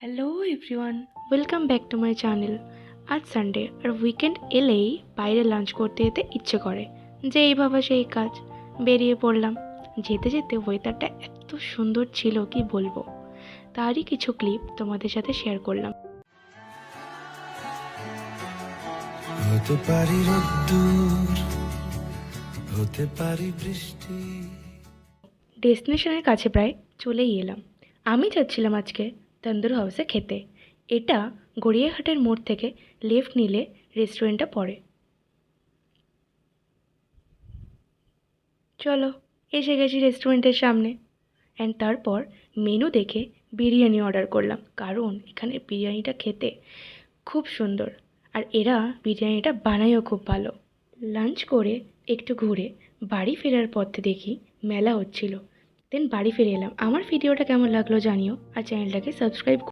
Hello everyone, welcome back to my channel. আজ Sunday আর weekend এলেই বাইরে লাঞ্চ করতে যেতে ইচ্ছে করে, যে এই ভাবা সেই কাজ। বেরিয়ে পড়লাম। যেতে যেতে ওয়েদারটা এত সুন্দর ছিল কি বলবো, তারই কিছু ক্লিপ তোমাদের সাথে শেয়ার করলাম। হতে পারি রোদ্দুর, হতে পারি বৃষ্টি। ডেস্টিনেশনের কাছে প্রায় চলেই এলাম। আমি যাচ্ছিলাম আজকে তন্দুর হাউসে খেতে। এটা গড়িয়াহাটের মোড় থেকে লেফট নিলে রেস্টুরেন্টটা পড়ে। চলো, এসে গেছি রেস্টুরেন্টের সামনে। অ্যান্ড তারপর মেনু দেখে বিরিয়ানি অর্ডার করলাম, কারণ এখানে বিরিয়ানিটা খেতে খুব সুন্দর, আর এরা বিরিয়ানিটা বানায়ও খুব ভালো। লাঞ্চ করে একটু ঘুরে বাড়ি ফেরার পথে দেখি মেলা হচ্ছিল। দেন বাড়ি ফিরে এলাম। আমার ভিডিওটা কেমন লাগলো জানিও, আর চ্যানেলটাকে সাবস্ক্রাইব